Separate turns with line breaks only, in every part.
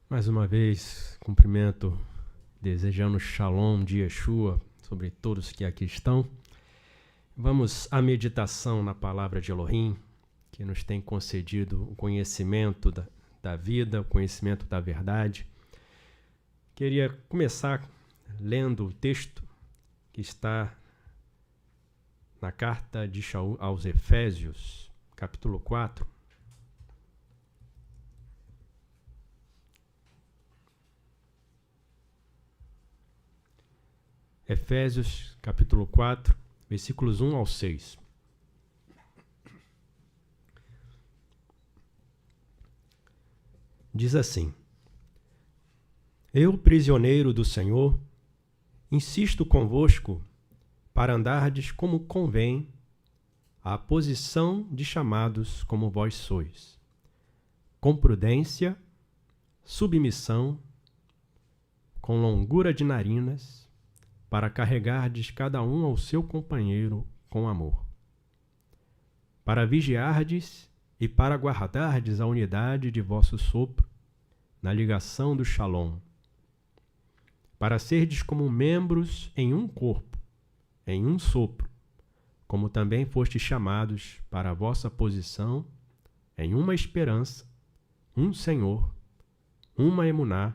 Mais uma vez, cumprimento, desejando Shalom de Yeshua sobre todos que aqui estão. Vamos à meditação na palavra de Elohim, que nos tem concedido o conhecimento da vida, o conhecimento da verdade. Queria começar lendo o texto que está na carta de Shaul aos Efésios, capítulo 4. Efésios, capítulo 4, versículos 1 ao 6. Diz assim: Eu, prisioneiro do Senhor, insisto convosco para andardes como convém à posição de chamados como vós sois, com prudência, submissão, com longura de narinas, para carregardes cada um ao seu companheiro com amor, para vigiardes e para guardardes a unidade de vosso sopro na ligação do Shalom, para serdes como membros em um corpo, em um sopro, como também fostes chamados para a vossa posição em uma esperança, um Senhor, uma emuná,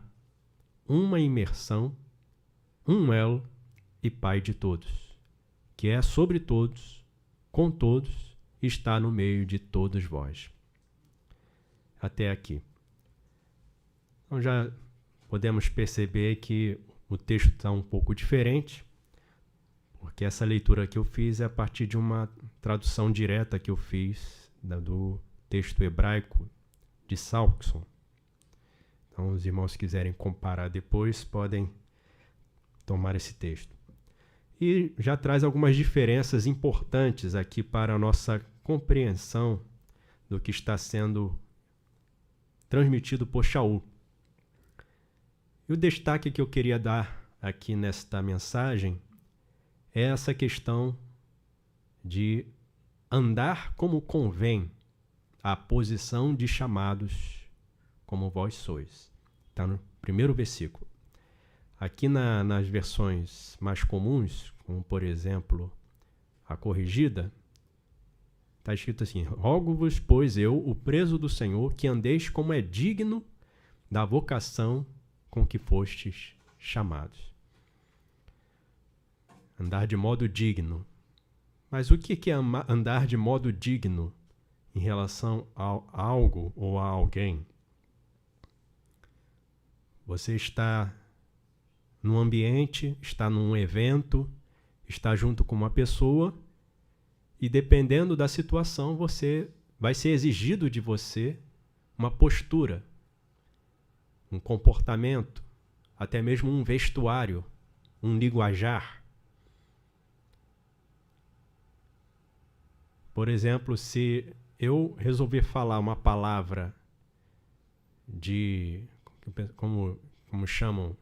uma imersão, um elo e Pai de todos, que é sobre todos, com todos, está no meio de todos vós. Até aqui. Então já podemos perceber que o texto está um pouco diferente, porque essa leitura que eu fiz é a partir de uma tradução direta que eu fiz do texto hebraico de Salkson. Então, os irmãos que quiserem comparar depois podem tomar esse texto. E já traz algumas diferenças importantes aqui para a nossa compreensão do que está sendo transmitido por Shaul. E o destaque que eu queria dar aqui nesta mensagem é essa questão de andar como convém à posição de chamados como vós sois. Está no primeiro versículo. Aqui nas versões mais comuns, como por exemplo a corrigida, está escrito assim: Rogo-vos, pois eu, o preso do Senhor, que andeis como é digno da vocação com que fostes chamados. Andar de modo digno. Mas o que é andar de modo digno em relação a algo ou a alguém? Você está num ambiente, está num evento, está junto com uma pessoa e dependendo da situação, vai ser exigido de você uma postura, um comportamento, até mesmo um vestuário, um linguajar. Por exemplo, se eu resolver falar uma palavra de, como chamam,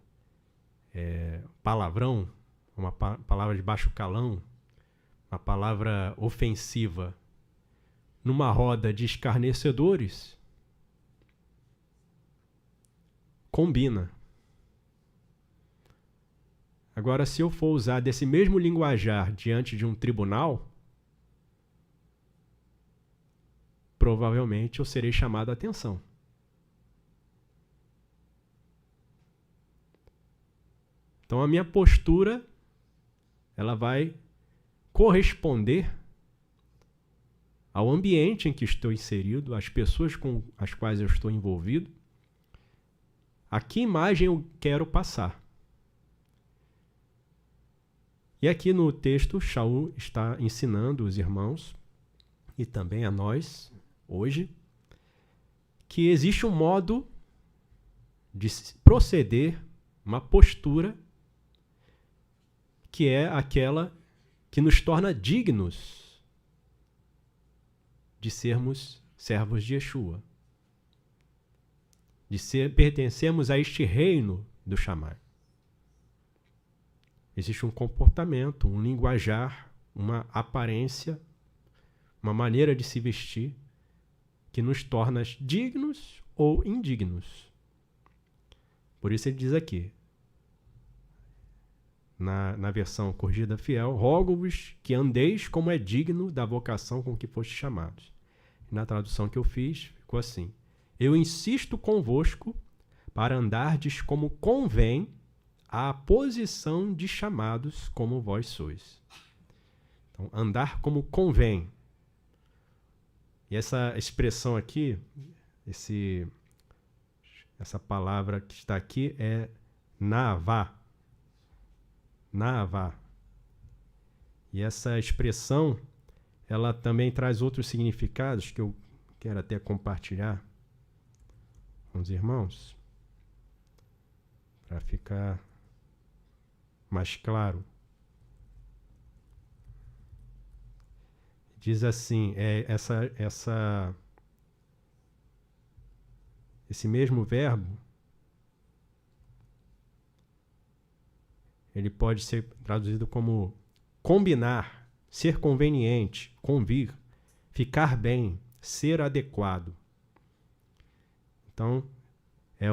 palavrão, uma palavra de baixo calão, uma palavra ofensiva, numa roda de escarnecedores, combina. Agora, se eu for usar desse mesmo linguajar diante de um tribunal, provavelmente eu serei chamado a atenção. Então, a minha postura, ela vai corresponder ao ambiente em que estou inserido, às pessoas com as quais eu estou envolvido, a que imagem eu quero passar. E aqui no texto, Shaul está ensinando os irmãos, e também a nós, hoje, que existe um modo de proceder, uma postura, que é aquela que nos torna dignos de sermos servos de Yeshua, de pertencermos a este reino do chamar. Existe um comportamento, um linguajar, uma aparência, uma maneira de se vestir que nos torna dignos ou indignos. Por isso ele diz aqui, na versão corrigida fiel, rogo-vos que andeis como é digno da vocação com que foste chamados. Na tradução que eu fiz, ficou assim: eu insisto convosco para andardes como convém à posição de chamados como vós sois. Então, andar como convém. E essa expressão aqui, essa palavra que está aqui é naavá. Naavá. E essa expressão, ela também traz outros significados que eu quero até compartilhar com os irmãos, para ficar mais claro. Diz assim, esse mesmo verbo, ele pode ser traduzido como combinar, ser conveniente, convir, ficar bem, ser adequado. Então, é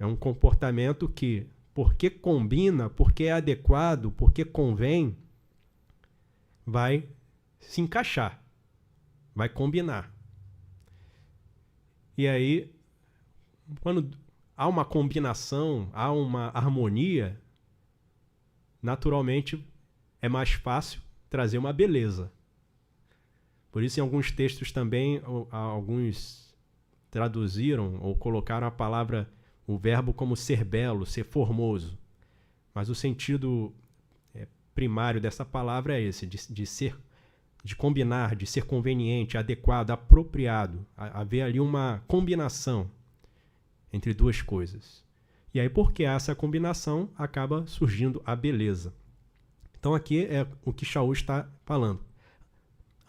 um comportamento que, porque combina, porque é adequado, porque convém, vai se encaixar, vai combinar. E aí, quando há uma combinação, há uma harmonia, naturalmente é mais fácil trazer uma beleza. Por isso, em alguns textos também, alguns traduziram ou colocaram o verbo como ser belo, ser formoso. Mas o sentido primário dessa palavra é esse, de combinar, de ser conveniente, adequado, apropriado. Haver ali uma combinação entre duas coisas. E aí, porque há essa combinação, acaba surgindo a beleza. Então, aqui é o que Shaul está falando.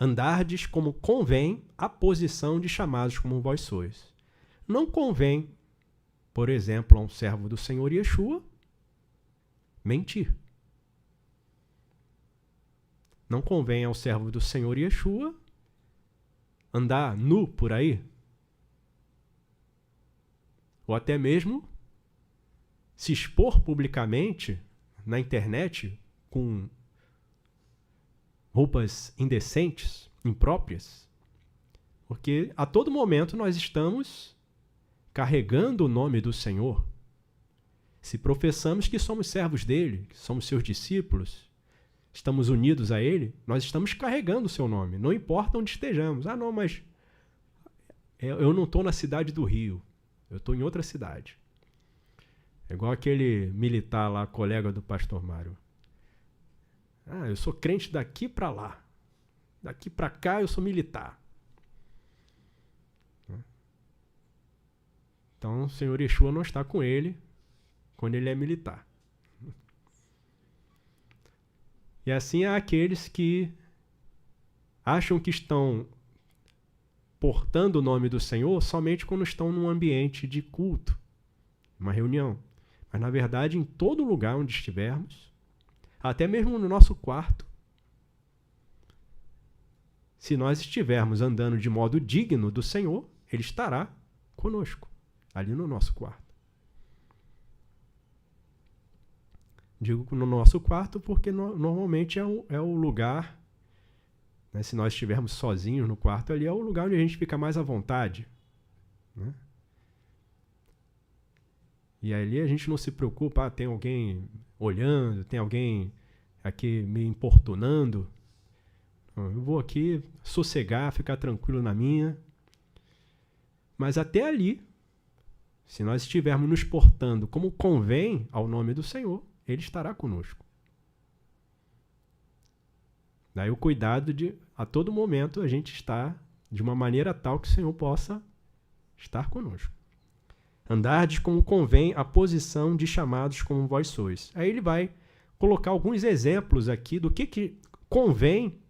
Andardes como convém à posição de chamados como vós sois. Não convém, por exemplo, a um servo do Senhor Yeshua mentir. Não convém ao servo do Senhor Yeshua andar nu por aí. Ou até mesmo se expor publicamente na internet com roupas indecentes, impróprias. Porque a todo momento nós estamos carregando o nome do Senhor. Se professamos que somos servos dele, que somos seus discípulos, estamos unidos a ele, nós estamos carregando o seu nome, não importa onde estejamos. Ah, não, mas eu não estou na cidade do Rio, eu estou em outra cidade. É igual aquele militar lá, colega do pastor Mário. Ah, eu sou crente daqui para lá. Daqui para cá eu sou militar. Então o Senhor Yeshua não está com ele quando ele é militar. E assim há aqueles que acham que estão portando o nome do Senhor somente quando estão num ambiente de culto, uma reunião. Mas, na verdade, em todo lugar onde estivermos, até mesmo no nosso quarto, se nós estivermos andando de modo digno do Senhor, Ele estará conosco, ali no nosso quarto. Digo no nosso quarto porque normalmente é o lugar, né, se nós estivermos sozinhos no quarto ali, é o lugar onde a gente fica mais à vontade, né? E ali a gente não se preocupa, tem alguém olhando, tem alguém aqui me importunando. Eu vou aqui sossegar, ficar tranquilo na minha. Mas até ali, se nós estivermos nos portando como convém ao nome do Senhor, Ele estará conosco. Daí o cuidado de, a todo momento, a gente estar de uma maneira tal que o Senhor possa estar conosco. Andardes como convém a posição de chamados como vós sois. Aí ele vai colocar alguns exemplos aqui do que convém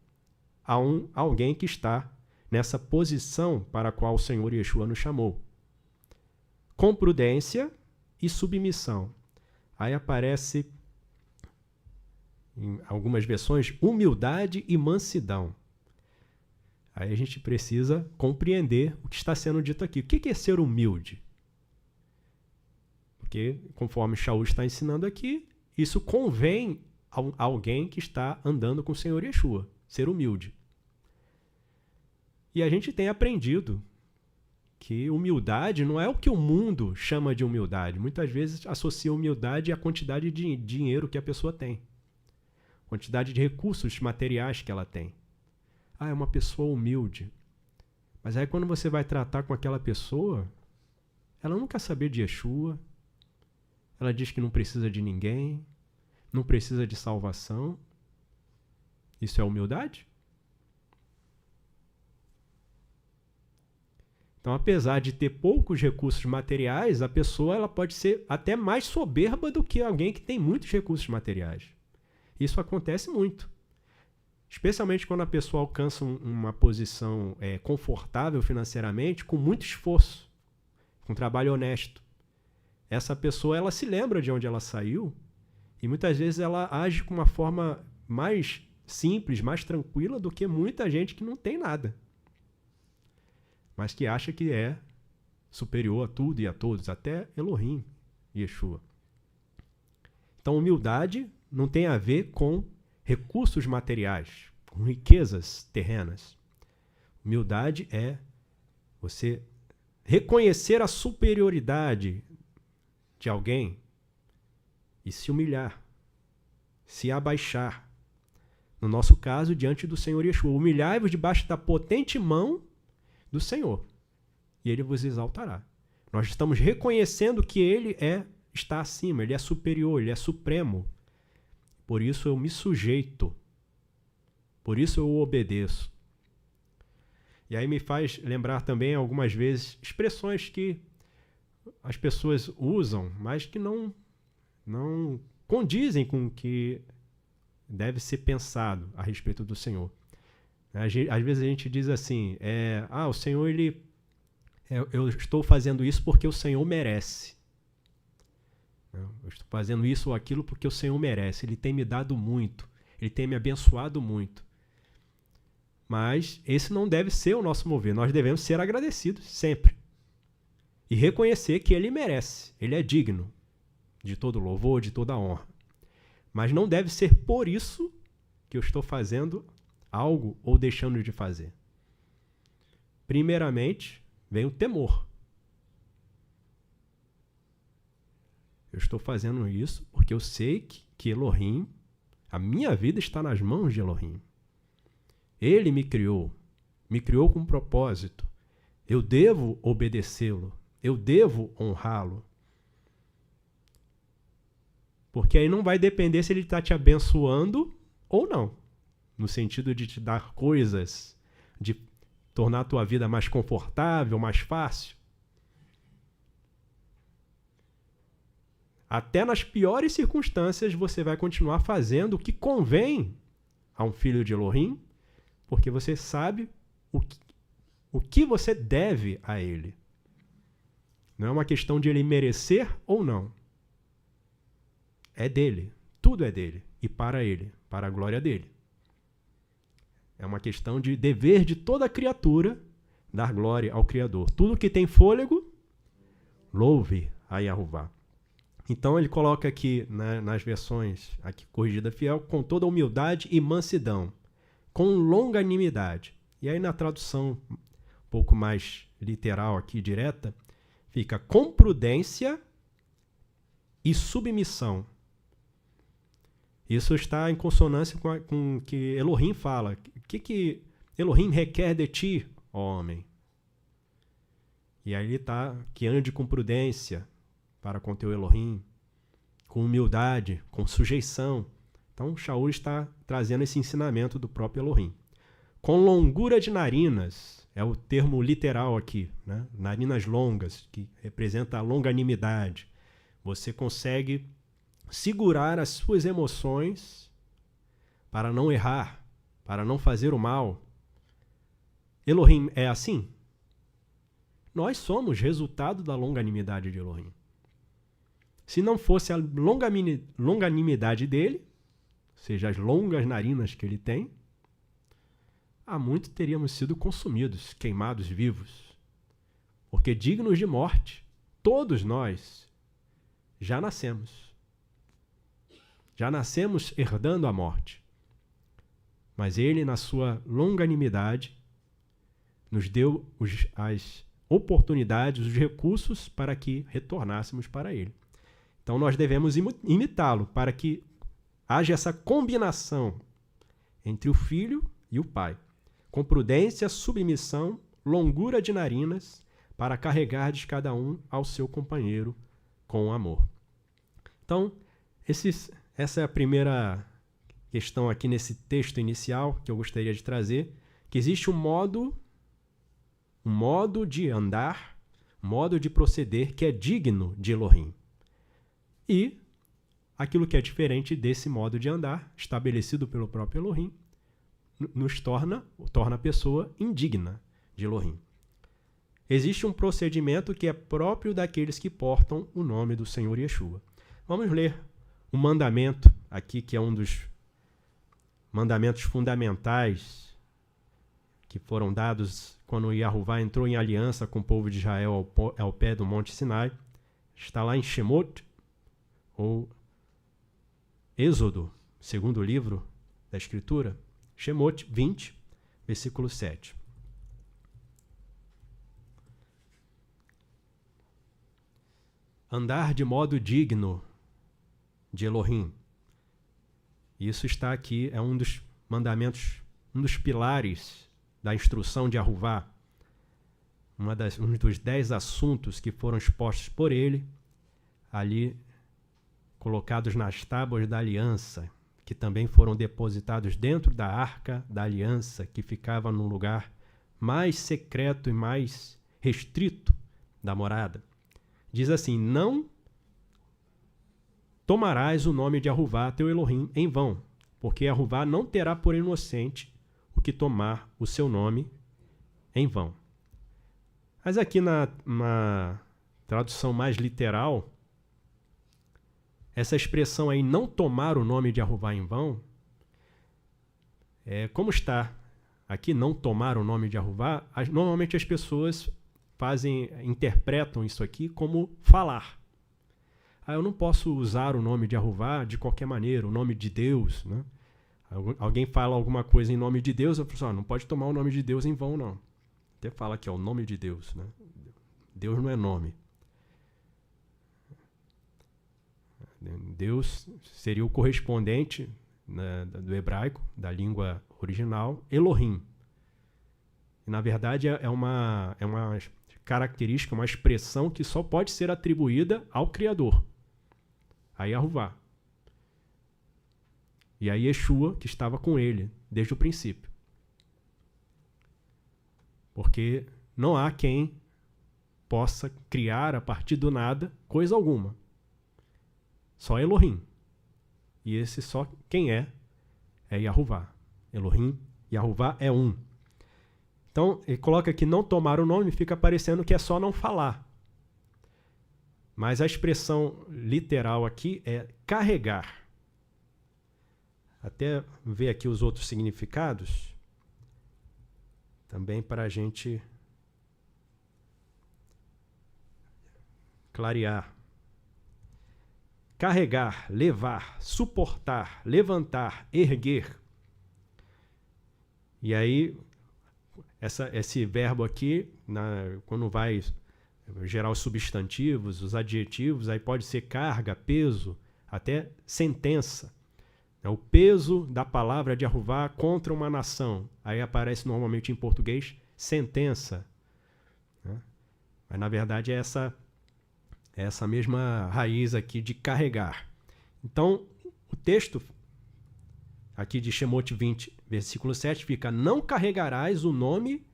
a alguém que está nessa posição para a qual o Senhor Yeshua nos chamou. Com prudência e submissão. Aí aparece, em algumas versões, humildade e mansidão. Aí a gente precisa compreender o que está sendo dito aqui. O que é ser humilde? Porque, conforme Shaul está ensinando aqui, isso convém a alguém que está andando com o Senhor Yeshua, ser humilde. E a gente tem aprendido que humildade não é o que o mundo chama de humildade. Muitas vezes associa humildade à quantidade de dinheiro que a pessoa tem, quantidade de recursos materiais que ela tem. É uma pessoa humilde. Mas aí quando você vai tratar com aquela pessoa, ela não quer saber de Yeshua, ela diz que não precisa de ninguém, não precisa de salvação. Isso é humildade? Então, apesar de ter poucos recursos materiais, a pessoa ela pode ser até mais soberba do que alguém que tem muitos recursos materiais. Isso acontece muito. Especialmente quando a pessoa alcança uma posição confortável financeiramente, com muito esforço, com trabalho honesto. Essa pessoa ela se lembra de onde ela saiu e muitas vezes ela age com uma forma mais simples, mais tranquila do que muita gente que não tem nada, mas que acha que é superior a tudo e a todos, até Elohim, Yeshua. Então, humildade não tem a ver com recursos materiais, com riquezas terrenas. Humildade é você reconhecer a superioridade de alguém e se humilhar, se abaixar. No nosso caso, diante do Senhor Yeshua. Humilhai-vos debaixo da potente mão do Senhor, e Ele vos exaltará. Nós estamos reconhecendo que Ele está acima, Ele é superior, Ele é supremo. Por isso eu me sujeito, por isso eu o obedeço. E aí me faz lembrar também algumas vezes expressões que as pessoas usam, mas que não condizem com o que deve ser pensado a respeito do Senhor. Às vezes a gente diz assim, o Senhor, eu estou fazendo isso porque o Senhor merece. Eu estou fazendo isso ou aquilo porque o Senhor merece. Ele tem me dado muito, Ele tem me abençoado muito. Mas esse não deve ser o nosso mover. Nós devemos ser agradecidos sempre. E reconhecer que Ele merece. Ele é digno de todo louvor, de toda honra. Mas não deve ser por isso que eu estou fazendo algo ou deixando de fazer. Primeiramente, vem o temor. Eu estou fazendo isso porque eu sei que Elohim, a minha vida está nas mãos de Elohim. Ele me criou com um propósito. Eu devo obedecê-lo, eu devo honrá-lo. Porque aí não vai depender se ele está te abençoando ou não. No sentido de te dar coisas, de tornar a tua vida mais confortável, mais fácil. Até nas piores circunstâncias você vai continuar fazendo o que convém a um filho de Elohim, porque você sabe o que você deve a ele. Não é uma questão de ele merecer ou não. É dele. Tudo é dele. E para ele. Para a glória dele. É uma questão de dever de toda criatura dar glória ao Criador. Tudo que tem fôlego, louve a Yahová. Então ele coloca aqui, nas versões aqui corrigida fiel, com toda humildade e mansidão, com longanimidade. E aí na tradução um pouco mais literal aqui, direta, fica com prudência e submissão. Isso está em consonância com o que Elohim fala. O que Elohim requer de ti, ó homem? E aí ele está que ande com prudência para com teu Elohim, com humildade, com sujeição. Então, Shaul está trazendo esse ensinamento do próprio Elohim. Com longura de narinas, é o termo literal aqui, né? Narinas longas, que representa a longanimidade. Você consegue segurar as suas emoções para não errar, para não fazer o mal. Elohim é assim? Nós somos resultado da longanimidade de Elohim. Se não fosse a longanimidade dele, ou seja, as longas narinas que ele tem, há muito teríamos sido consumidos, queimados vivos. Porque dignos de morte, todos nós já nascemos. Já nascemos herdando a morte. Mas ele, na sua longanimidade, nos deu as oportunidades, os recursos para que retornássemos para ele. Então nós devemos imitá-lo para que haja essa combinação entre o Filho e o Pai, com prudência, submissão, longura de narinas, para carregardes cada um ao seu companheiro com amor. Então, essa é a primeira questão aqui nesse texto inicial que eu gostaria de trazer, que existe um modo de andar, um modo de proceder que é digno de Elohim. E aquilo que é diferente desse modo de andar, estabelecido pelo próprio Elohim, nos torna a pessoa indigna de Elohim. Existe um procedimento que é próprio daqueles que portam o nome do Senhor Yeshua. Vamos ler um mandamento aqui, que é um dos mandamentos fundamentais que foram dados quando Yahová entrou em aliança com o povo de Israel ao pé do Monte Sinai. Está lá em Shemot, ou Êxodo, segundo livro da Escritura, Shemot 20, versículo 7. Andar de modo digno de Elohim. Isso está aqui, é um dos mandamentos, um dos pilares da instrução de Yahová, um dos 10 assuntos que foram expostos por ele, ali colocados nas tábuas da aliança, que também foram depositados dentro da arca da aliança, que ficava num lugar mais secreto e mais restrito da morada. Diz assim: não tomarás o nome de Yahová, teu Elohim, em vão, porque Yahová não terá por inocente o que tomar o seu nome em vão. Mas aqui na tradução mais literal, essa expressão aí, não tomar o nome de Yahová em vão, como está aqui, não tomar o nome de Yahová, normalmente as pessoas interpretam isso aqui como falar. Eu não posso usar o nome de Yahová de qualquer maneira, o nome de Deus, né? Alguém fala alguma coisa em nome de Deus, eu falo assim, não pode tomar o nome de Deus em vão, não. Até fala que é o nome de Deus, né? Deus não é nome. Deus seria o correspondente, né, do hebraico, da língua original, Elohim. E, na verdade, é uma característica, uma expressão que só pode ser atribuída ao Criador, a Yahová. E a Yeshua, que estava com ele desde o princípio. Porque não há quem possa criar a partir do nada coisa alguma. Só Elohim. E esse só quem é Yahová. Elohim, Yahová é um. Então, ele coloca aqui não tomar o nome, fica parecendo que é só não falar. Mas a expressão literal aqui é carregar. Até ver aqui os outros significados, também para a gente clarear. Carregar, levar, suportar, levantar, erguer. E aí, esse verbo aqui, quando vai gerar os substantivos, os adjetivos, aí pode ser carga, peso, até sentença. O peso da palavra de Yahová contra uma nação. Aí aparece normalmente em português sentença. Né? Mas na verdade é essa mesma raiz aqui de carregar. Então, o texto aqui de Shemot 20, versículo 7, fica: não carregarás o nome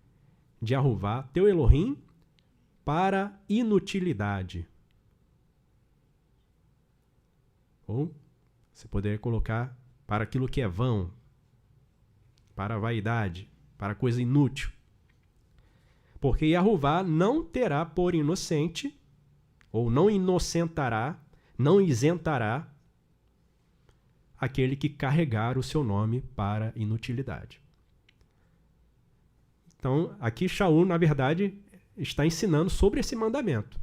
de Yahová, teu Elohim, para inutilidade. Ou você poderia colocar para aquilo que é vão, para a vaidade, para coisa inútil. Porque Yahová não terá por inocente, ou não inocentará, não isentará aquele que carregar o seu nome para inutilidade. Então, aqui Shaul, na verdade, está ensinando sobre esse mandamento.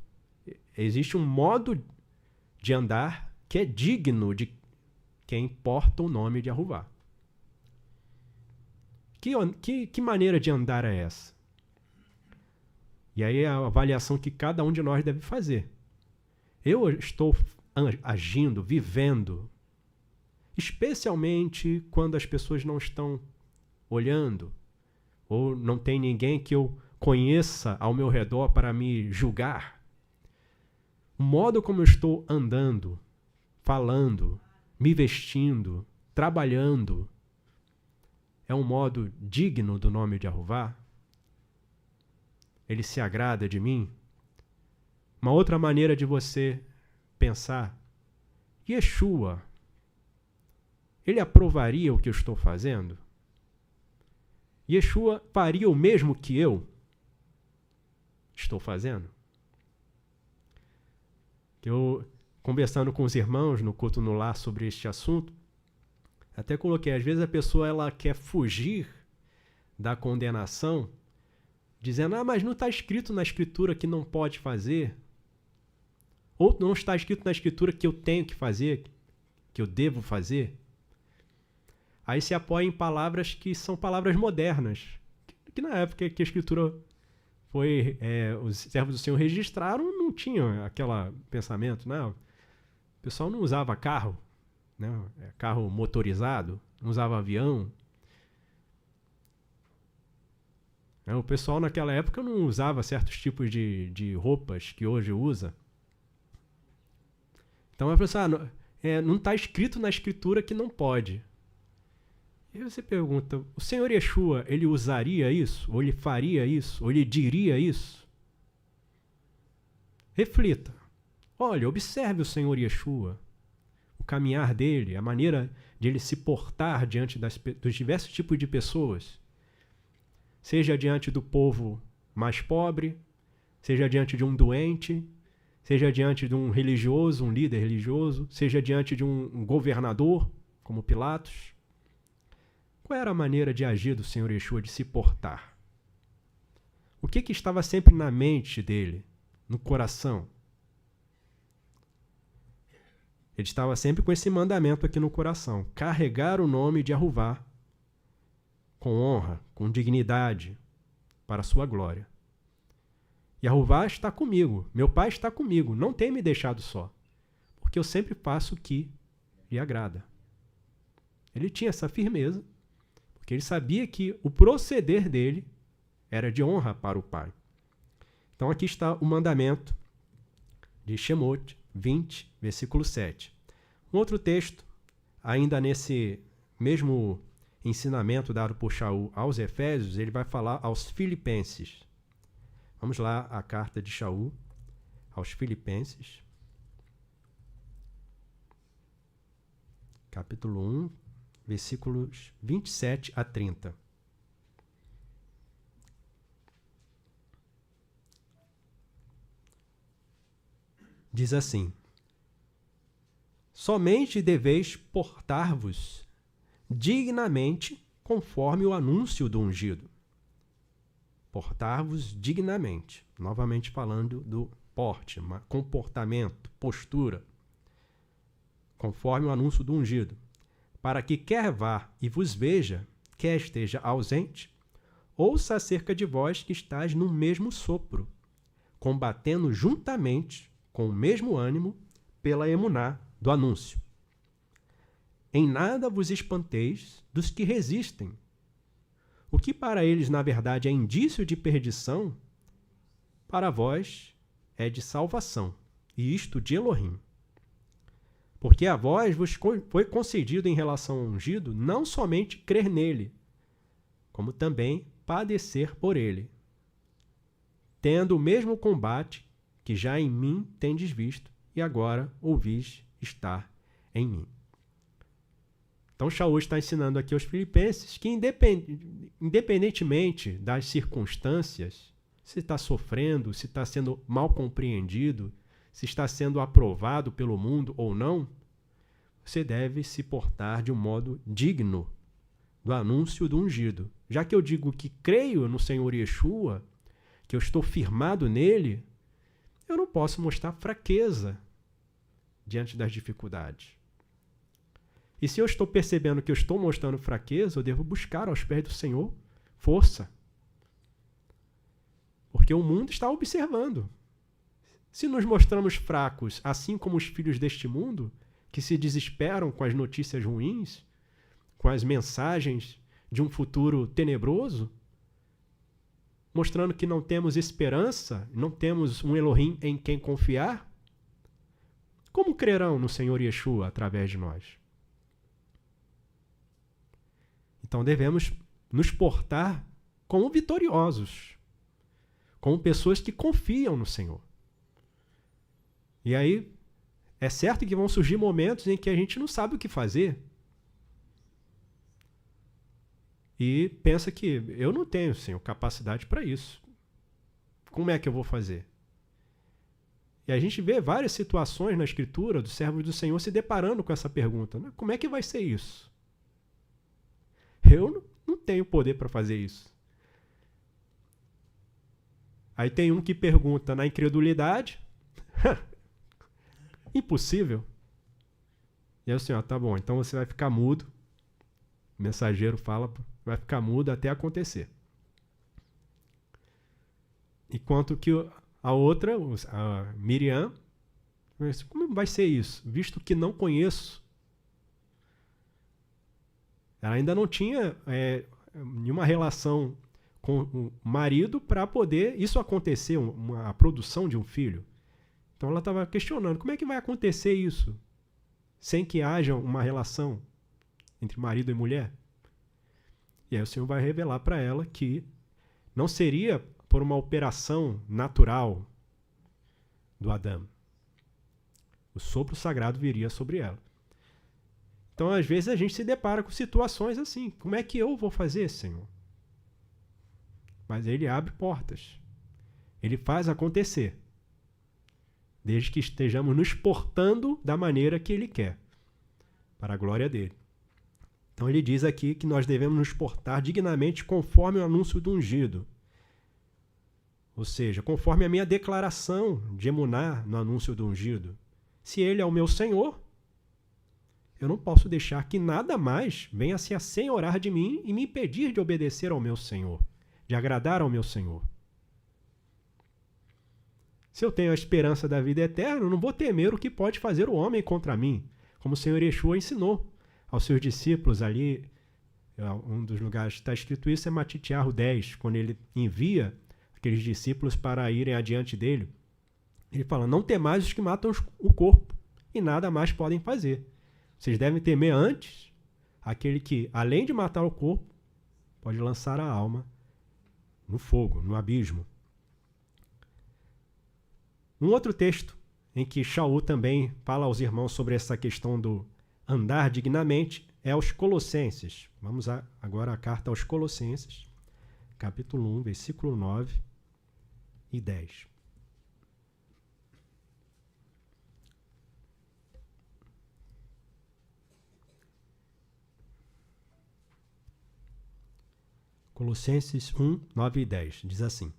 Existe um modo de andar que é digno de quem porta o nome de Yahová. Que maneira de andar é essa? E aí é a avaliação que cada um de nós deve fazer. Eu estou agindo, vivendo, especialmente quando as pessoas não estão olhando, ou não tem ninguém que eu conheça ao meu redor para me julgar. O modo como eu estou andando, falando, me vestindo, trabalhando, é um modo digno do nome de Yahová? Ele se agrada de mim? Uma outra maneira de você pensar, Yeshua, ele aprovaria o que eu estou fazendo? Yeshua faria o mesmo que eu estou fazendo? Eu, conversando com os irmãos no culto no lar sobre este assunto, até coloquei, às vezes a pessoa ela quer fugir da condenação, dizendo, mas não está escrito na Escritura que não pode fazer, ou não está escrito na Escritura que eu tenho que fazer, que eu devo fazer. Aí se apoia em palavras que são palavras modernas, que na época que a Escritura foi, os servos do Senhor registraram, não tinham aquele pensamento, né? O pessoal não usava carro, né? Carro motorizado, não usava avião. O pessoal naquela época não usava certos tipos de roupas que hoje usa. Então a pessoa, não está escrito na Escritura que não pode. E você pergunta, o Senhor Yeshua, ele usaria isso? Ou ele faria isso? Ou ele diria isso? Reflita. Olha, observe o Senhor Yeshua, o caminhar dele, a maneira de ele se portar diante dos diversos tipos de pessoas. Seja diante do povo mais pobre, seja diante de um doente, seja diante de um religioso, um líder religioso, seja diante de um governador, como Pilatos. Qual era a maneira de agir do Senhor Yeshua, de se portar? O que estava sempre na mente dele, no coração? Ele estava sempre com esse mandamento aqui no coração, carregar o nome de Yahová com honra, com dignidade, para a sua glória. Yahová está comigo, meu Pai está comigo, não tem me deixado só, porque eu sempre faço o que lhe agrada. Ele tinha essa firmeza, porque ele sabia que o proceder dele era de honra para o Pai. Então aqui está o mandamento de Shemot 20, versículo 7. Um outro texto, ainda nesse mesmo ensinamento dado por Shaul aos Efésios, ele vai falar aos Filipenses. Vamos lá, a carta de Shaul aos Filipenses, capítulo 1, versículos 27 a 30. Diz assim: somente deveis portar-vos dignamente conforme o anúncio do ungido. Portar-vos dignamente. Novamente falando do porte, comportamento, postura. Conforme o anúncio do ungido. Para que quer vá e vos veja, quer esteja ausente, ouça acerca de vós que estáis no mesmo sopro, combatendo juntamente, com o mesmo ânimo, pela emuná do anúncio. Em nada vos espanteis dos que resistem. O que para eles, na verdade, é indício de perdição, para vós é de salvação, e isto de Elohim. Porque a vós vos foi concedido em relação ao ungido não somente crer nele, como também padecer por ele, tendo o mesmo combate que já em mim tendes visto e agora ouvis estar em mim. Então Shaul está ensinando aqui aos filipenses que independentemente das circunstâncias, se está sofrendo, se está sendo mal compreendido, se está sendo aprovado pelo mundo ou não, você deve se portar de um modo digno do anúncio do ungido. Já que eu digo que creio no Senhor Yeshua, que eu estou firmado nele, eu não posso mostrar fraqueza. diante das dificuldades. E se eu estou percebendo que eu estou mostrando fraqueza, eu devo buscar aos pés do Senhor força. Porque o mundo está observando. Se nos mostramos fracos, assim como os filhos deste mundo, que se desesperam com as notícias ruins, com as mensagens de um futuro tenebroso, mostrando que não temos esperança, não temos um Elohim em quem confiar, como crerão no Senhor Yeshua através de nós? Então devemos nos portar como vitoriosos, como pessoas que confiam no Senhor. E aí, é certo que vão surgir momentos em que a gente não sabe o que fazer. E pensa que eu não tenho, Senhor, capacidade para isso. Como é que eu vou fazer? E a gente vê várias situações na Escritura dos servos do Senhor se deparando com essa pergunta. Né? Como é que vai ser isso? Eu não tenho poder para fazer isso. Aí tem um que pergunta na incredulidade. Impossível. E aí o Senhor, tá bom, então você vai ficar mudo. O mensageiro fala, vai ficar mudo até acontecer. Enquanto que a outra, a Miriam, como vai ser isso? Visto que não conheço. Ela ainda não tinha nenhuma relação com o marido para poder isso acontecer, a produção de um filho. Então ela estava questionando, como é que vai acontecer isso sem que haja uma relação entre marido e mulher? E aí o Senhor vai revelar para ela que não seria por uma operação natural do Adão. O sopro sagrado viria sobre ela. Então, às vezes, a gente se depara com situações assim. Como é que eu vou fazer, Senhor? Mas Ele abre portas. Ele faz acontecer. Desde que estejamos nos portando da maneira que Ele quer. Para a glória dEle. Então, Ele diz aqui que nós devemos nos portar dignamente conforme o anúncio do ungido. Ou seja, conforme a minha declaração de emuná no anúncio do ungido. Se Ele é o meu Senhor, eu não posso deixar que nada mais venha se assenhorar de mim e me impedir de obedecer ao meu Senhor, de agradar ao meu Senhor. Se eu tenho a esperança da vida eterna, eu não vou temer o que pode fazer o homem contra mim, como o Senhor Yeshua ensinou aos seus discípulos ali. Um dos lugares que está escrito isso é Matitiarro 10, quando ele envia aqueles discípulos para irem adiante dele. Ele fala, não temais os que matam o corpo, e nada mais podem fazer. Vocês devem temer antes aquele que, além de matar o corpo, pode lançar a alma no fogo, no abismo. Um outro texto em que Shaul também fala aos irmãos sobre essa questão do andar dignamente é aos Colossenses. Vamos agora à carta aos Colossenses, capítulo 1, versículo 9 e 10. Colossenses 1, 9 e 10, diz assim: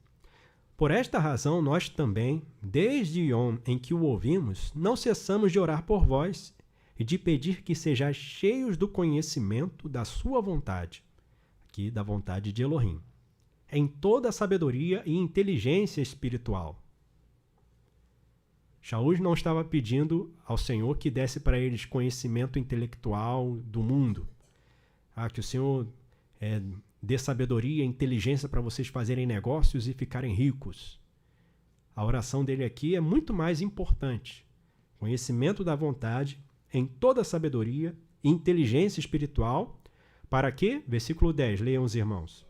Por esta razão nós também, desde Yom em que o ouvimos, não cessamos de orar por vós e de pedir que sejais cheios do conhecimento da sua vontade, aqui da vontade de Elohim, em toda a sabedoria e inteligência espiritual. Shaul não estava pedindo ao Senhor que desse para eles conhecimento intelectual do mundo, que o Senhor dê sabedoria e inteligência para vocês fazerem negócios e ficarem ricos. A oração dele aqui é muito mais importante. Conhecimento da vontade, em toda a sabedoria e inteligência espiritual. Para quê? Versículo 10, leiam os irmãos.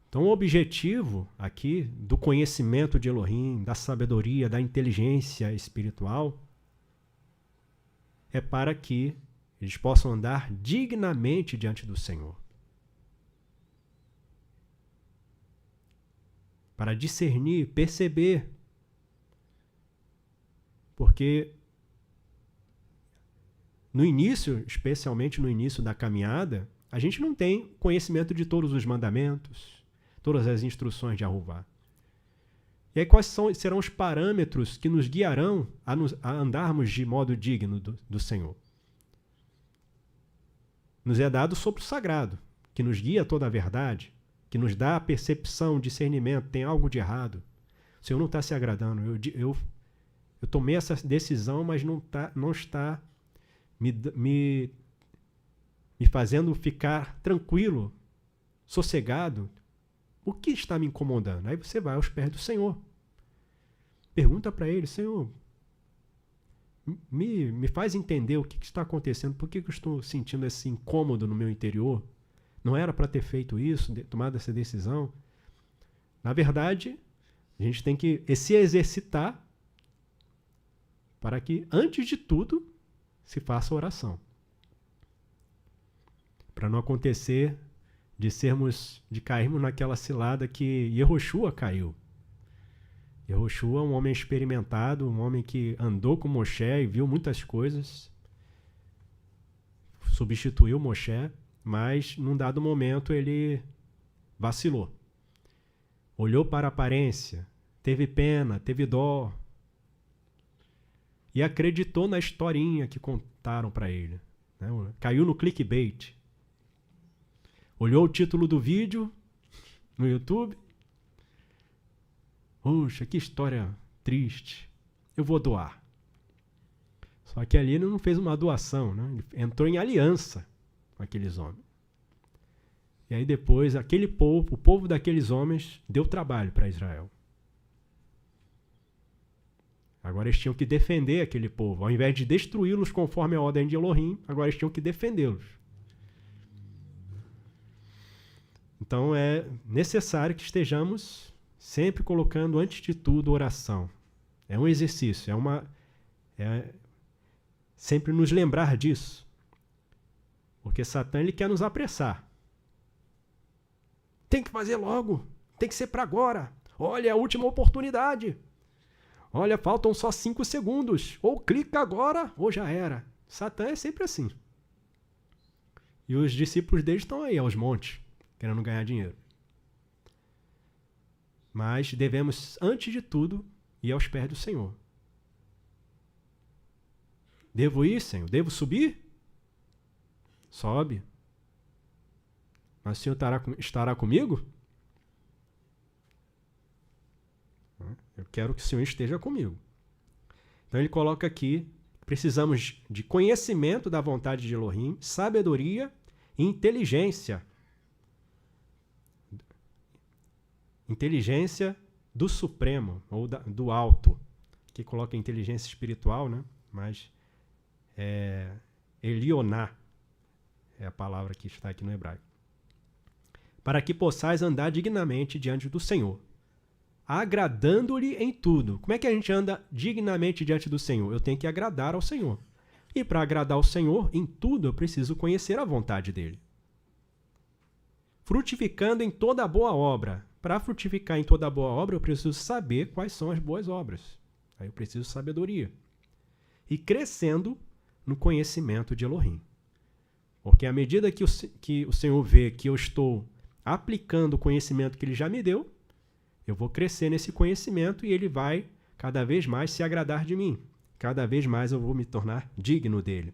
Então, o objetivo aqui do conhecimento de Elohim, da sabedoria, da inteligência espiritual, é para que eles possam andar dignamente diante do Senhor. Para discernir, perceber. Porque no início, especialmente no início da caminhada, a gente não tem conhecimento de todos os mandamentos, todas as instruções de Yehová. E aí quais serão os parâmetros que nos guiarão a andarmos de modo digno do Senhor? Nos é dado o sopro sagrado, que nos guia a toda a verdade, que nos dá a percepção, discernimento, tem algo de errado. O Senhor não está se agradando. Eu tomei essa decisão, mas não está me fazendo ficar tranquilo, sossegado. O que está me incomodando? Aí você vai aos pés do Senhor. Pergunta para Ele, Senhor, me faz entender o que está acontecendo, por que eu estou sentindo esse incômodo no meu interior? Não era para ter feito isso, tomado essa decisão? Na verdade, a gente tem que se exercitar para que, antes de tudo, se faça oração. Para não acontecer de cairmos naquela cilada que Yehoshua caiu. Yehoshua é um homem experimentado, um homem que andou com Moshe e viu muitas coisas, substituiu Moshe, mas num dado momento ele vacilou. Olhou para a aparência, teve pena, teve dó e acreditou na historinha que contaram para ele. Né? Caiu no clickbait. Olhou o título do vídeo no YouTube. Puxa, que história triste. Eu vou doar. Só que ali ele não fez uma doação, né? Ele entrou em aliança com aqueles homens. E aí depois o povo daqueles homens deu trabalho para Israel. Agora eles tinham que defender aquele povo. Ao invés de destruí-los conforme a ordem de Elohim, agora eles tinham que defendê-los. Então é necessário que estejamos sempre colocando antes de tudo oração. É um exercício, sempre nos lembrar disso. Porque Satã ele quer nos apressar. Tem que fazer logo, tem que ser para agora. Olha, é a última oportunidade. Olha, faltam só 5 segundos. Ou clica agora, ou já era. Satã é sempre assim. E os discípulos dele estão aí aos montes, querendo ganhar dinheiro. Mas devemos, antes de tudo, ir aos pés do Senhor. Devo ir, Senhor? Devo subir? Sobe. Mas o Senhor estará comigo? Eu quero que o Senhor esteja comigo. Então ele coloca aqui, precisamos de conhecimento da vontade de Elohim, sabedoria e inteligência. Inteligência do Supremo, ou do Alto. Aqui coloca inteligência espiritual, né? Mas Elioná é a palavra que está aqui no hebraico. Para que possais andar dignamente diante do Senhor, agradando-lhe em tudo. Como é que a gente anda dignamente diante do Senhor? Eu tenho que agradar ao Senhor. E para agradar ao Senhor, em tudo eu preciso conhecer a vontade dele. Frutificando em toda boa obra. Para frutificar em toda boa obra, eu preciso saber quais são as boas obras. Aí eu preciso de sabedoria. E crescendo no conhecimento de Elohim. Porque à medida que o Senhor vê que eu estou aplicando o conhecimento que ele já me deu, eu vou crescer nesse conhecimento e ele vai cada vez mais se agradar de mim. Cada vez mais eu vou me tornar digno dele.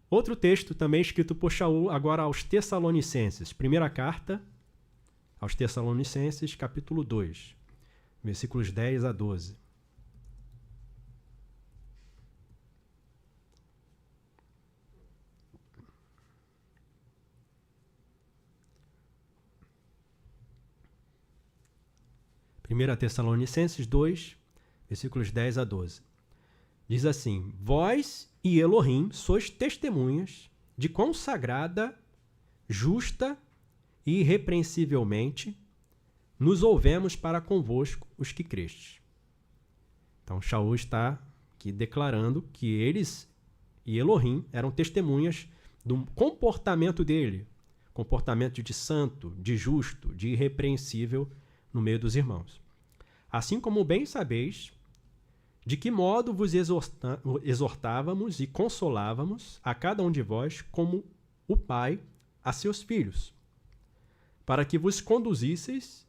Outro texto também escrito por Shaul, agora aos Tessalonicenses. Primeira carta aos Tessalonicenses, capítulo 2, versículos 10 a 12. Primeira Tessalonicenses 2, versículos 10 a 12. Diz assim: Vós e Elohim sois testemunhas de quão sagrada, justa e irrepreensivelmente nos houvemos para convosco os que crestes. Então Shaul está aqui declarando que eles e Elohim eram testemunhas do comportamento dele, comportamento de santo, de justo, de irrepreensível no meio dos irmãos. Assim como bem sabeis, De que modo vos exortávamos e consolávamos a cada um de vós como o pai a seus filhos, para que vos conduzisseis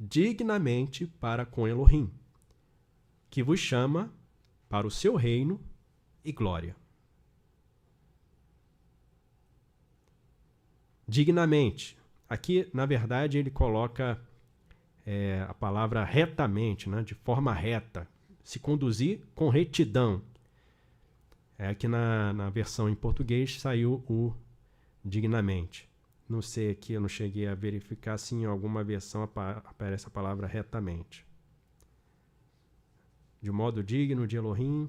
dignamente para com Elohim, que vos chama para o seu reino e glória. Dignamente. Aqui, na verdade, ele coloca a palavra retamente, né? De forma reta. Se conduzir com retidão. Aqui na versão em português saiu o dignamente. Não sei aqui, eu não cheguei a verificar se em alguma versão aparece a palavra retamente. De modo digno de Elohim.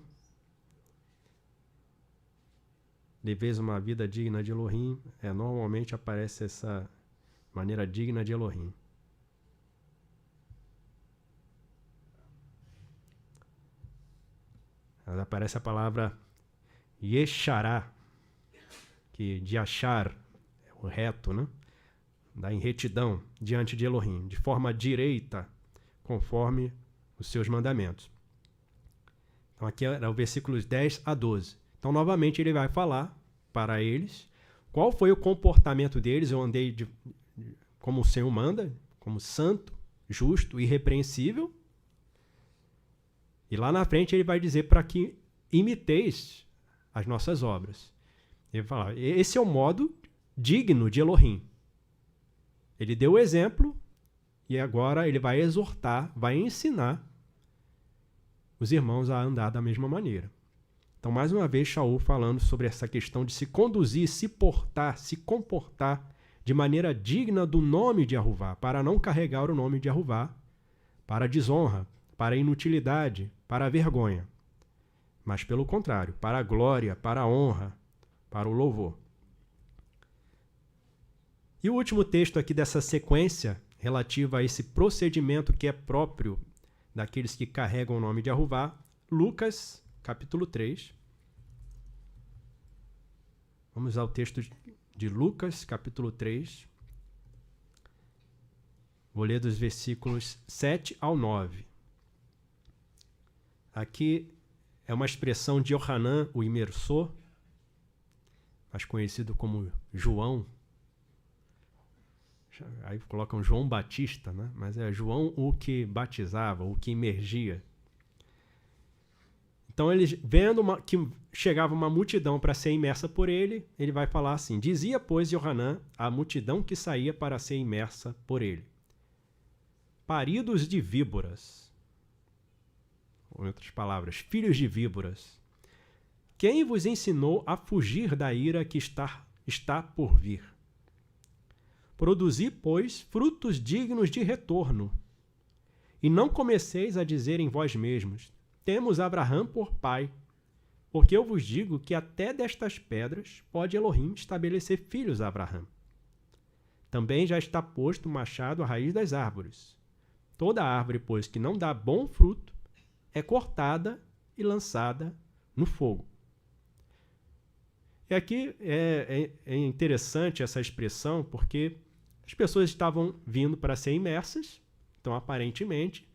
Leveis uma vida digna de Elohim. Normalmente aparece essa maneira digna de Elohim. Mas aparece a palavra Yeshará, que de achar é o reto, né? Dá em retidão diante de Elohim, de forma direita, conforme os seus mandamentos. Então aqui é o versículos 10 a 12. Então novamente ele vai falar para eles qual foi o comportamento deles. Eu andei como o Senhor manda, como santo, justo, irrepreensível. E lá na frente ele vai dizer para que imiteis as nossas obras. Ele vai falar, esse é o modo digno de Elohim. Ele deu o exemplo e agora ele vai exortar, vai ensinar os irmãos a andar da mesma maneira. Então, mais uma vez, Shaul falando sobre essa questão de se conduzir, se portar, se comportar de maneira digna do nome de Yahuvá, para não carregar o nome de Yahuvá para a desonra, para a inutilidade, para a vergonha. Mas, pelo contrário, para a glória, para a honra, para o louvor. E o último texto aqui dessa sequência, relativa a esse procedimento que é próprio daqueles que carregam o nome de Yahuvá, Lucas, capítulo 3. Vamos ao texto de Lucas, capítulo 3. Vou ler dos versículos 7 ao 9. Aqui é uma expressão de Yohanan, o imersor, mais conhecido como João. Aí colocam João Batista, né? Mas é João o que batizava, o que imergia. Então, eles vendo que chegava uma multidão para ser imersa por ele, ele vai falar assim: dizia, pois, Yohanan, a multidão que saía para ser imersa por ele: paridos de víboras, ou em outras palavras, filhos de víboras, quem vos ensinou a fugir da ira que está por vir? Produzi, pois, frutos dignos de retorno, e não comeceis a dizer em vós mesmos: temos Abraham por pai, porque eu vos digo que até destas pedras pode Elohim estabelecer filhos a Abraham. Também já está posto o machado à raiz das árvores. Toda árvore, pois, que não dá bom fruto, é cortada e lançada no fogo. E aqui é interessante essa expressão, porque as pessoas estavam vindo para ser imersas, então, aparentemente,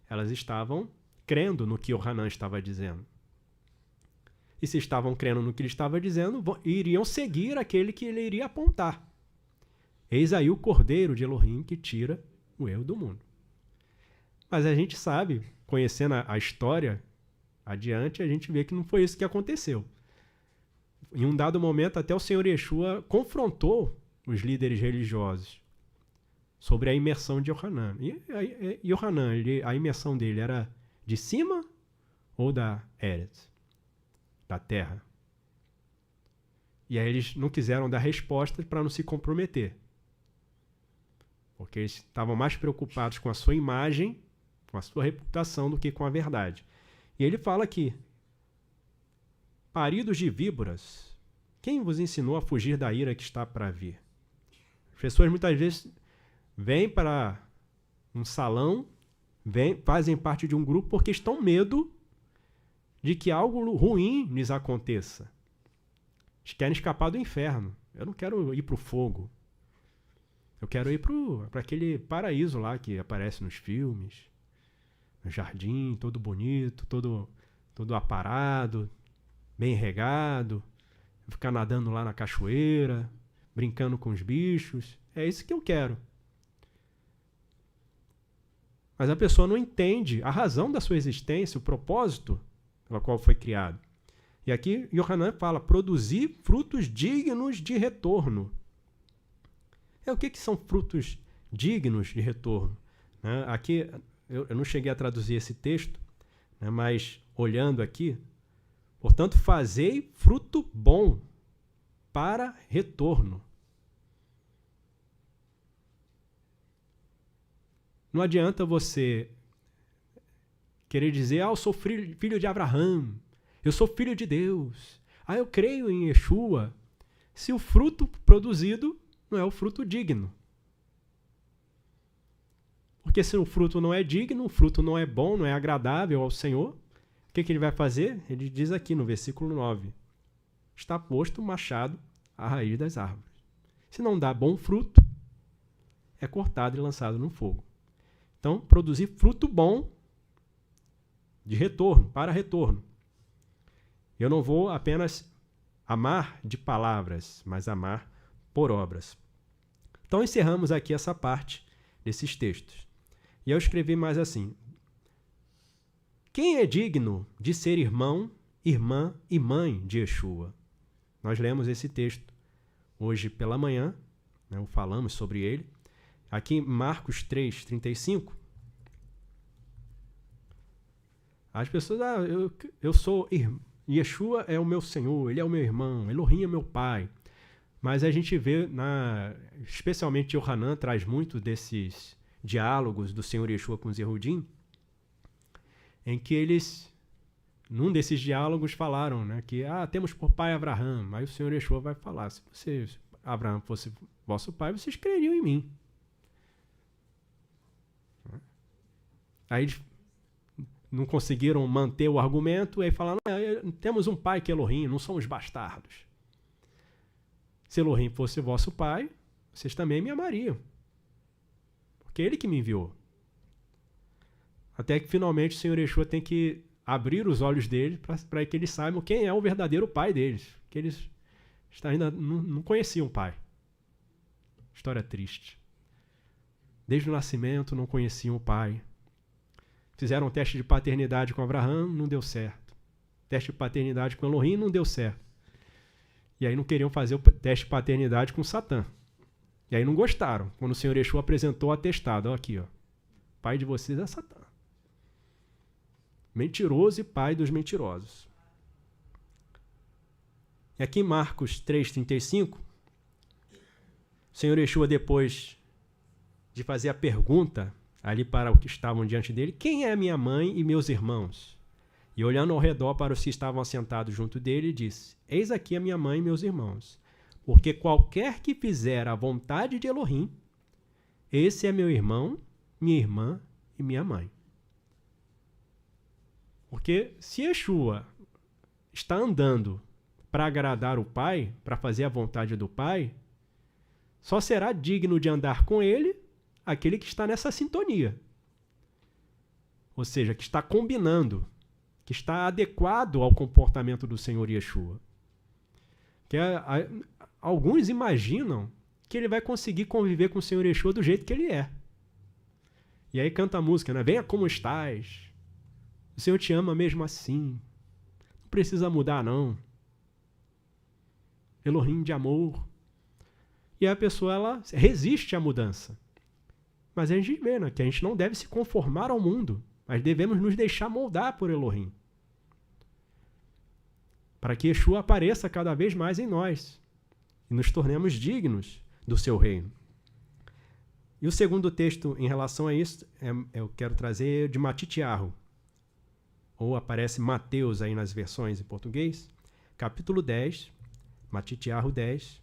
elas estavam crendo no que Yohanan estava dizendo. E se estavam crendo no que ele estava dizendo, iriam seguir aquele que ele iria apontar. Eis aí o Cordeiro de Elohim que tira o erro do mundo. Mas a gente sabe, conhecendo a história adiante, a gente vê que não foi isso que aconteceu. Em um dado momento, até o Senhor Yeshua confrontou os líderes religiosos sobre a imersão de Yohanan. E Yohanan, a imersão dele era de cima ou da Eretz, da terra? E aí eles não quiseram dar respostas para não se comprometer. Porque eles estavam mais preocupados com a sua imagem, com a sua reputação, do que com a verdade. E ele fala aqui: paridos de víboras, quem vos ensinou a fugir da ira que está para vir? As pessoas muitas vezes vêm para um salão, fazem parte de um grupo porque estão com medo de que algo ruim lhes aconteça. Eles querem escapar do inferno. Eu não quero ir para o fogo. Eu quero ir para aquele paraíso lá que aparece nos filmes, Um jardim todo bonito, todo aparado, bem regado, ficar nadando lá na cachoeira, brincando com os bichos. É isso que eu quero. Mas a pessoa não entende a razão da sua existência, o propósito pela qual foi criado. E aqui Yohanan fala, produzir frutos dignos de retorno. O que são frutos dignos de retorno? Aqui, eu não cheguei a traduzir esse texto, mas olhando aqui, portanto, fazei fruto bom para retorno. Não adianta você querer dizer, eu sou filho de Abraão, eu sou filho de Deus, eu creio em Yeshua, se o fruto produzido não é o fruto digno. Porque se o fruto não é digno, o fruto não é bom, não é agradável ao Senhor, o que ele vai fazer? Ele diz aqui no versículo 9, está posto o machado à raiz das árvores. Se não dá bom fruto, é cortado e lançado no fogo. Então, produzir fruto bom de retorno, para retorno. Eu não vou apenas amar de palavras, mas amar por obras. Então, encerramos aqui essa parte desses textos. E eu escrevi mais assim. Quem é digno de ser irmão, irmã e mãe de Yeshua? Nós lemos esse texto hoje pela manhã, falamos sobre ele. Aqui em Marcos 3:35, as pessoas, eu sou Yeshua é o meu Senhor, ele é o meu irmão, Elohim é meu pai. Mas a gente vê, especialmente Yohanan traz muito desses diálogos do Senhor Yeshua com os Yehudim, em que eles, num desses diálogos, falaram que temos por pai Abraão. Aí o Senhor Yeshua vai falar, se Abraão fosse vosso pai, vocês creriam em mim. Aí eles não conseguiram manter o argumento, e aí falaram, temos um pai que é Elohim, não somos bastardos. Se Elohim fosse vosso pai, vocês também me amariam. Porque é ele que me enviou. Até que finalmente o Senhor Yeshua tem que abrir os olhos deles para que eles saibam quem é o verdadeiro pai deles. Que eles ainda não conheciam o pai. História triste. Desde o nascimento não conheciam o pai. Fizeram um teste de paternidade com Abraão, não deu certo. Teste de paternidade com Elohim, não deu certo. E aí não queriam fazer o teste de paternidade com Satã. E aí não gostaram. Quando o Senhor Yeshua apresentou o atestado, aqui, pai de vocês é Satã. Mentiroso e pai dos mentirosos. E aqui em Marcos 3:35, o Senhor Yeshua, depois de fazer a pergunta ali para os que estavam diante dele, quem é minha mãe e meus irmãos? E olhando ao redor para os que estavam assentados junto dele, disse, eis aqui a minha mãe e meus irmãos, porque qualquer que fizer a vontade de Elohim, esse é meu irmão, minha irmã e minha mãe. Porque se Yeshua está andando para agradar o Pai, para fazer a vontade do Pai, só será digno de andar com ele aquele que está nessa sintonia. Ou seja, que está combinando, que está adequado ao comportamento do Senhor Yeshua. Alguns imaginam que ele vai conseguir conviver com o Senhor Yeshua do jeito que ele é. E aí canta a música, venha como estás. O Senhor te ama mesmo assim. Não precisa mudar, não. Elohim de amor. E a pessoa, ela resiste à mudança. Mas a gente vê, que a gente não deve se conformar ao mundo, mas devemos nos deixar moldar por Elohim. Para que Yeshua apareça cada vez mais em nós e nos tornemos dignos do seu reino. E o segundo texto em relação a isso, eu quero trazer de Matitiarro, ou aparece Mateus aí nas versões em português, capítulo 10, Matitiarro 10,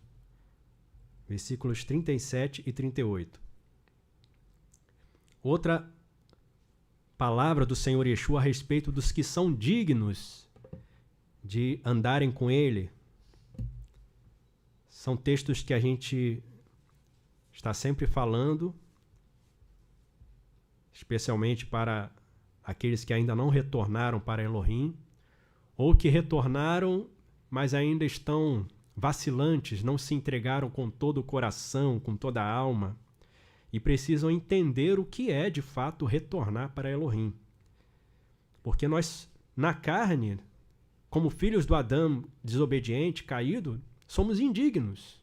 versículos 37 e 38. Outra palavra do Senhor Yeshua a respeito dos que são dignos de andarem com ele. São textos que a gente está sempre falando, especialmente para aqueles que ainda não retornaram para Elohim, ou que retornaram, mas ainda estão vacilantes, não se entregaram com todo o coração, com toda a alma, e precisam entender o que é, de fato, retornar para Elohim. Porque nós, na carne, como filhos do Adão desobediente, caído, somos indignos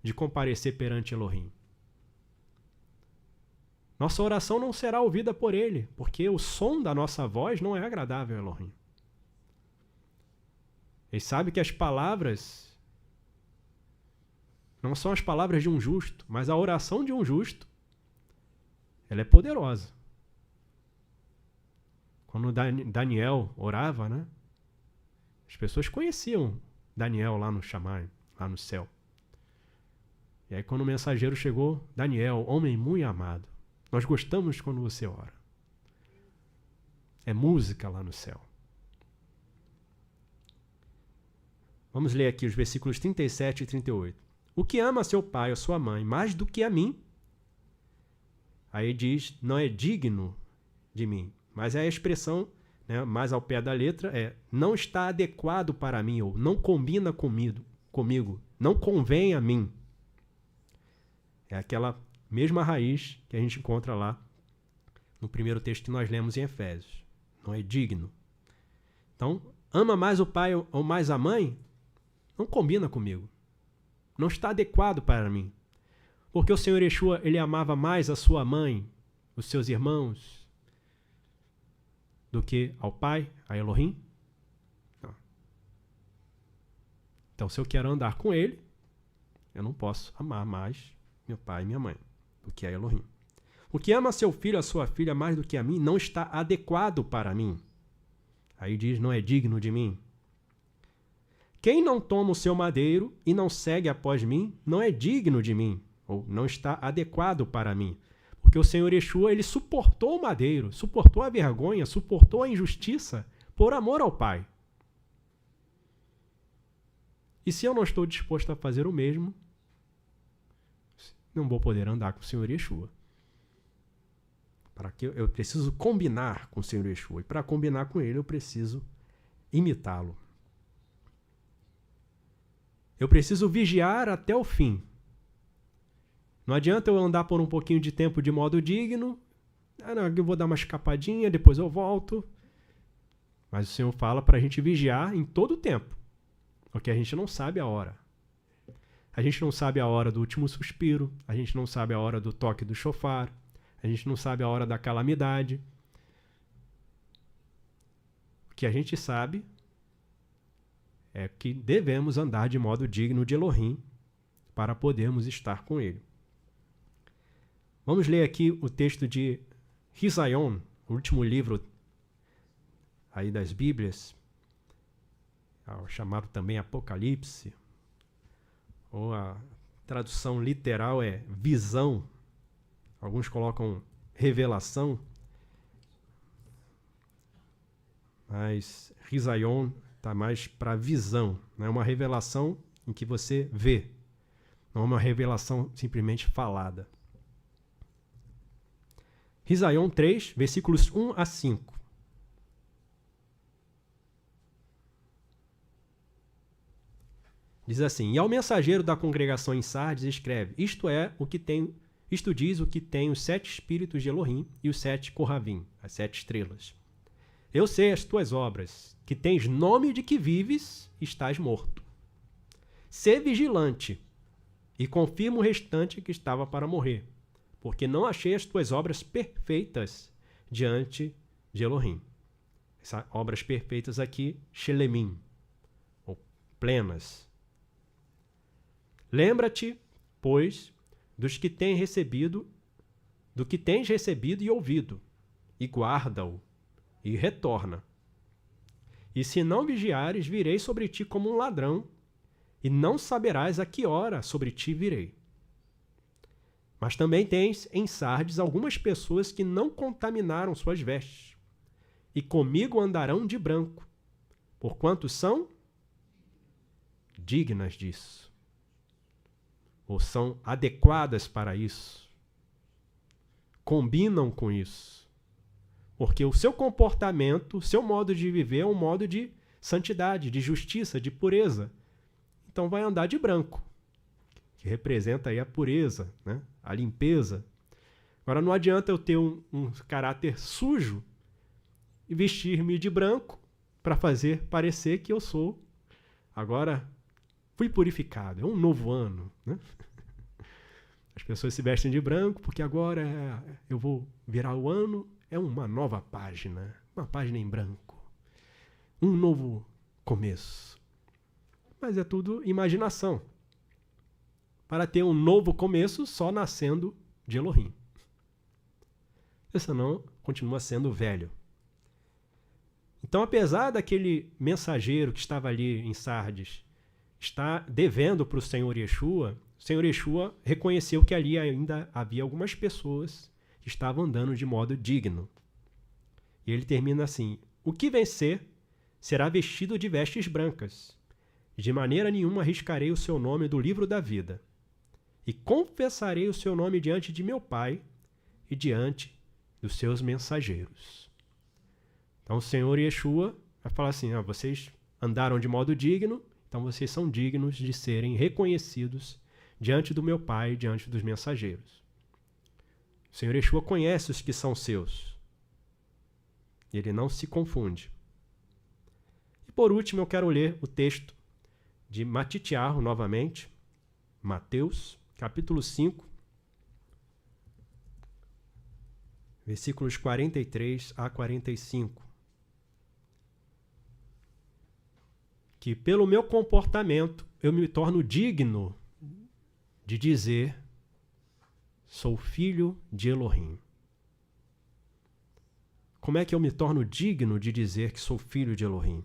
de comparecer perante Elohim. Nossa oração não será ouvida por ele, porque o som da nossa voz não é agradável a Elohim. Ele sabe que as palavras não são as palavras de um justo, mas a oração de um justo, ela é poderosa. Quando Daniel orava, né? As pessoas conheciam Daniel lá no Shammai, lá no céu. E aí quando o mensageiro chegou, Daniel, homem muito amado, nós gostamos quando você ora. É música lá no céu. Vamos ler aqui os versículos 37 e 38. O que ama seu pai ou sua mãe mais do que a mim, aí diz, não é digno de mim. Mas a expressão, né, mais ao pé da letra, é não está adequado para mim, ou não combina comigo, não convém a mim. É aquela mesma raiz que a gente encontra lá no primeiro texto que nós lemos em Efésios. Não é digno. Então, ama mais o pai ou mais a mãe? Não combina comigo. Não está adequado para mim. Porque o Senhor Yeshua, ele amava mais a sua mãe, os seus irmãos, do que ao pai, a Elohim? Não. Então, se eu quero andar com ele, eu não posso amar mais meu pai e minha mãe do que a Elohim. O que ama seu filho, a sua filha, mais do que a mim, não está adequado para mim. Aí diz, não é digno de mim. Quem não toma o seu madeiro e não segue após mim, não é digno de mim, ou não está adequado para mim. Porque o Senhor Yeshua, ele suportou o madeiro, suportou a vergonha, suportou a injustiça por amor ao Pai. E se eu não estou disposto a fazer o mesmo, não vou poder andar com o Senhor Yeshua. Para que eu preciso combinar com o Senhor Yeshua. E para combinar com ele, eu preciso imitá-lo. Eu preciso vigiar até o fim. Não adianta eu andar por um pouquinho de tempo de modo digno. Não, eu vou dar uma escapadinha, depois eu volto. Mas o Senhor fala para a gente vigiar em todo o tempo. Porque a gente não sabe a hora. A gente não sabe a hora do último suspiro. A gente não sabe a hora do toque do shofar. A gente não sabe a hora da calamidade. O que a gente sabe é que devemos andar de modo digno de Elohim para podermos estar com ele. Vamos ler aqui o texto de Risaion, o último livro aí das Bíblias, chamado também Apocalipse, ou a tradução literal é visão. Alguns colocam revelação, mas Risaion está mais para visão. Não é uma revelação em que você vê. Não é uma revelação simplesmente falada. Risaion 3, versículos 1 a 5. Diz assim: E ao mensageiro da congregação em Sardes escreve, isto diz o que tem os 7 espíritos de Elohim e os 7 Kohavim, as 7 estrelas. Eu sei as tuas obras, que tens nome de que vives e estás morto. Sê vigilante e confirma o restante que estava para morrer, porque não achei as tuas obras perfeitas diante de Elohim. Essas obras perfeitas aqui, shelemim, ou plenas. Lembra-te, pois, do que tens recebido e ouvido, e guarda-o, e retorna. E se não vigiares, virei sobre ti como um ladrão, e não saberás a que hora sobre ti virei. Mas também tens em Sardes algumas pessoas que não contaminaram suas vestes, e comigo andarão de branco, porquanto são dignas disso, ou são adequadas para isso, combinam com isso. Porque o seu comportamento, o seu modo de viver é um modo de santidade, de justiça, de pureza. Então vai andar de branco, que representa aí a pureza, né? A limpeza. Agora não adianta eu ter um caráter sujo e vestir-me de branco para fazer parecer que eu sou. Agora fui purificado, é um novo ano, né? As pessoas se vestem de branco porque agora eu vou virar o ano, é uma nova página, uma página em branco, um novo começo. Mas é tudo imaginação. Para ter um novo começo, só nascendo de Elohim. Senão, continua sendo velho. Então, apesar daquele mensageiro que estava ali em Sardes estar devendo para o Senhor Yeshua, o Senhor Yeshua reconheceu que ali ainda havia algumas pessoas que estavam andando de modo digno. E ele termina assim: o que vencer será vestido de vestes brancas. De maneira nenhuma arriscarei o seu nome do livro da vida. E confessarei o seu nome diante de meu Pai e diante dos seus mensageiros. Então o Senhor Yeshua vai falar assim: vocês andaram de modo digno, então vocês são dignos de serem reconhecidos diante do meu Pai, diante dos mensageiros. O Senhor Yeshua conhece os que são seus. Ele não se confunde. E por último, eu quero ler o texto de Matitiarro novamente, Mateus, capítulo 5, versículos 43 a 45. Que pelo meu comportamento eu me torno digno de dizer: sou filho de Elohim. Como é que eu me torno digno de dizer que sou filho de Elohim?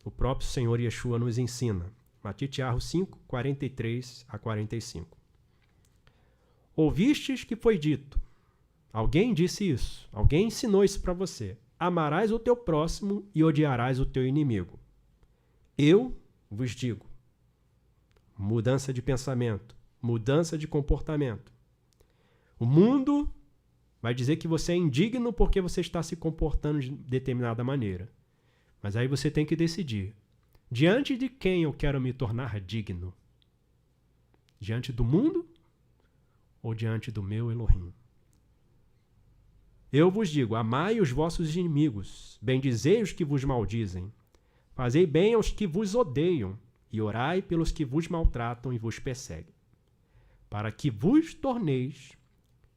O próprio Senhor Yeshua nos ensina. Matitiarro 5, 43 a 45. Ouvistes que foi dito. Alguém disse isso. Alguém ensinou isso para você. Amarás o teu próximo e odiarás o teu inimigo. Eu vos digo. Mudança de pensamento. Mudança de comportamento. O mundo vai dizer que você é indigno porque você está se comportando de determinada maneira. Mas aí você tem que decidir. Diante de quem eu quero me tornar digno? Diante do mundo ou diante do meu Elohim? Eu vos digo, amai os vossos inimigos, bendizei os que vos maldizem, fazei bem aos que vos odeiam e orai pelos que vos maltratam e vos perseguem, para que vos torneis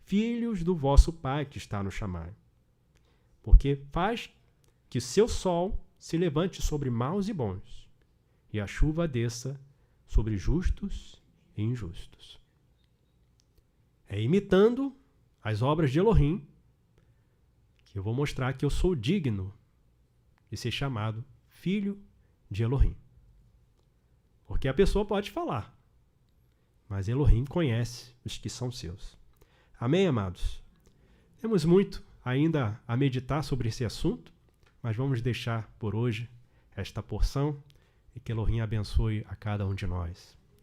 filhos do vosso Pai que está no Shamai. Porque faz que o seu sol se levante sobre maus e bons, e a chuva desça sobre justos e injustos. É imitando as obras de Elohim que eu vou mostrar que eu sou digno de ser chamado filho de Elohim. Porque a pessoa pode falar, mas Elohim conhece os que são seus. Amém, amados? Temos muito ainda a meditar sobre esse assunto, mas vamos deixar por hoje esta porção e que Elohim abençoe a cada um de nós.